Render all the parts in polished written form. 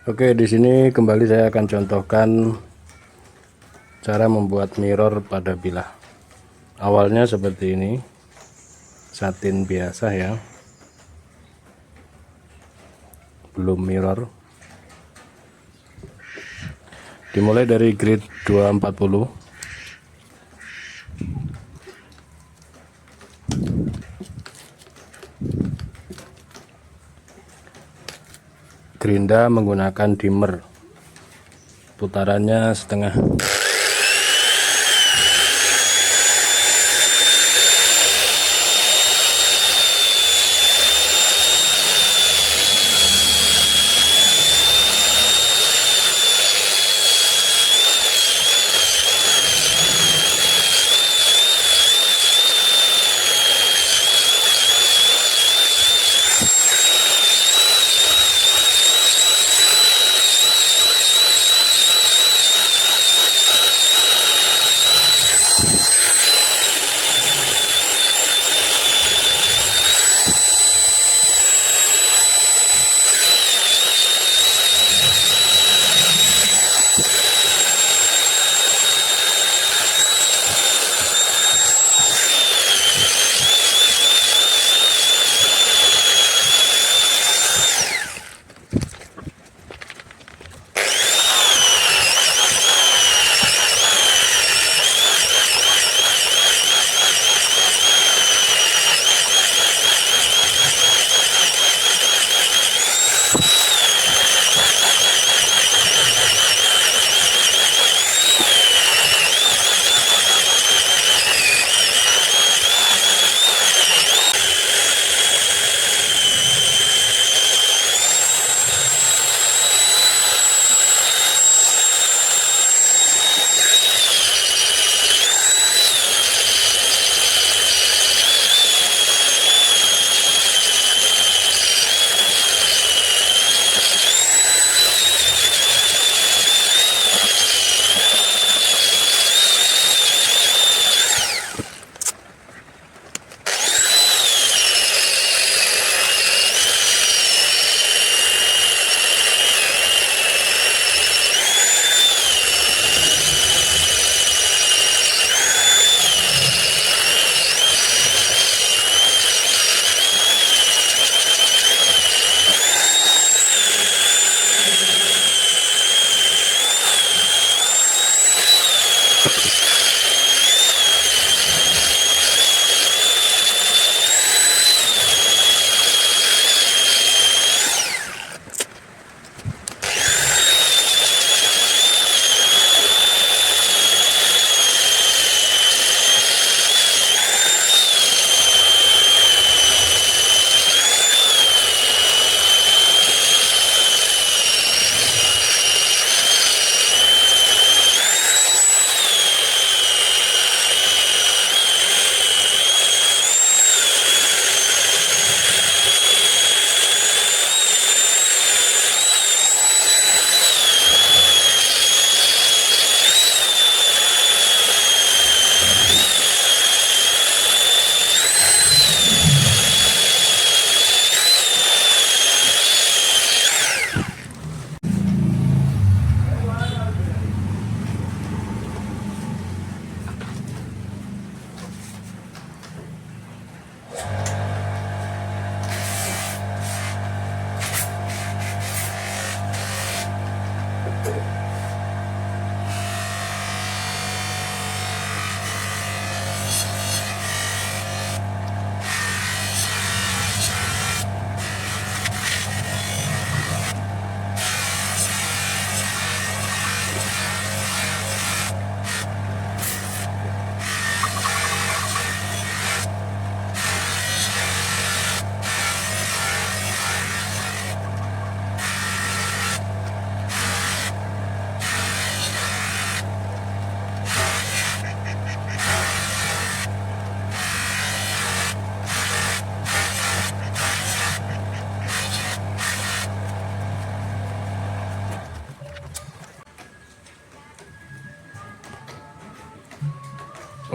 Oke, di sini kembali saya akan contohkan cara membuat mirror pada bilah. Awalnya seperti ini, satin biasa ya, belum mirror. Dimulai dari grid 240. Gerinda menggunakan dimmer, putarannya setengah.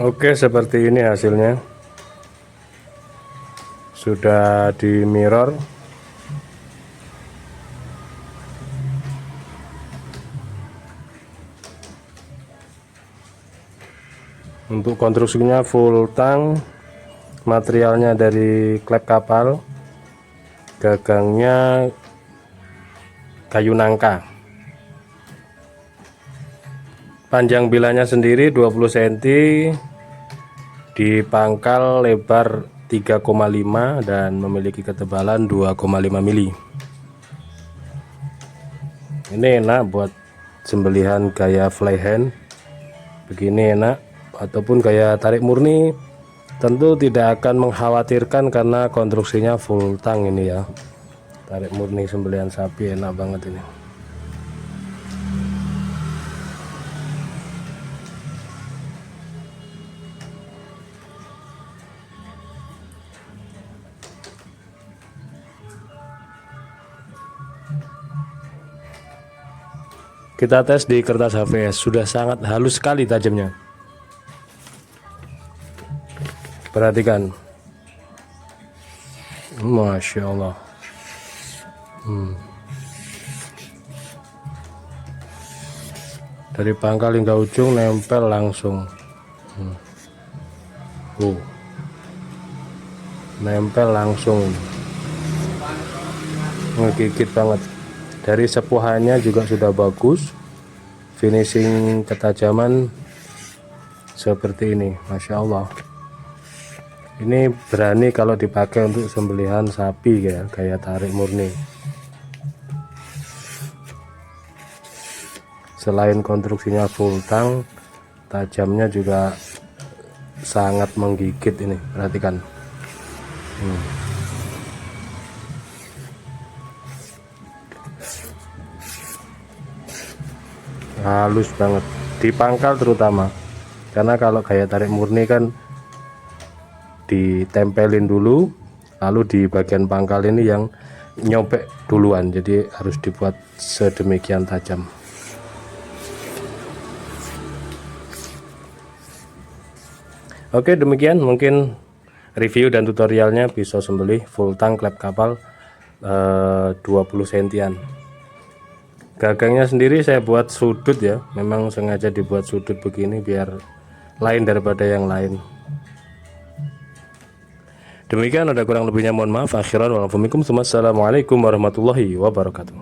Oke, seperti ini hasilnya. Sudah di mirror. Untuk konstruksinya full tang, materialnya dari klep kapal, gagangnya kayu nangka. Panjang bilanya sendiri 20 cm, di pangkal lebar 3,5 dan memiliki ketebalan 2,5 mili. Ini enak buat sembelihan gaya fly hand, begini enak, ataupun gaya tarik murni. Tentu tidak akan mengkhawatirkan karena konstruksinya full tang ini ya. Tarik murni sembelihan sapi enak banget ini. Kita tes di kertas HVS, sudah sangat halus sekali tajamnya. Perhatikan, Masya Allah. Dari pangkal hingga ujung nempel langsung. Nempel langsung, ngegigit banget. Dari sepuhannya juga sudah bagus, finishing ketajaman seperti ini, Masya Allah. Ini berani kalau dipakai untuk sembelihan sapi ya, kayak tarik murni. Selain konstruksinya full tang, tajamnya juga sangat menggigit ini, perhatikan. Halus banget di pangkal terutama, karena kalau gaya tarik murni kan ditempelin dulu, lalu di bagian pangkal ini yang nyobek duluan, jadi harus dibuat sedemikian tajam. Oke, demikian mungkin review dan tutorialnya pisau sembelih full tang klep kapal 20 sentian. Gagangnya sendiri saya buat sudut ya, memang sengaja dibuat sudut begini biar lain daripada yang lain. Demikian, ada kurang lebihnya mohon maaf. Akhiran walaupun assalamualaikum warahmatullahi wabarakatuh.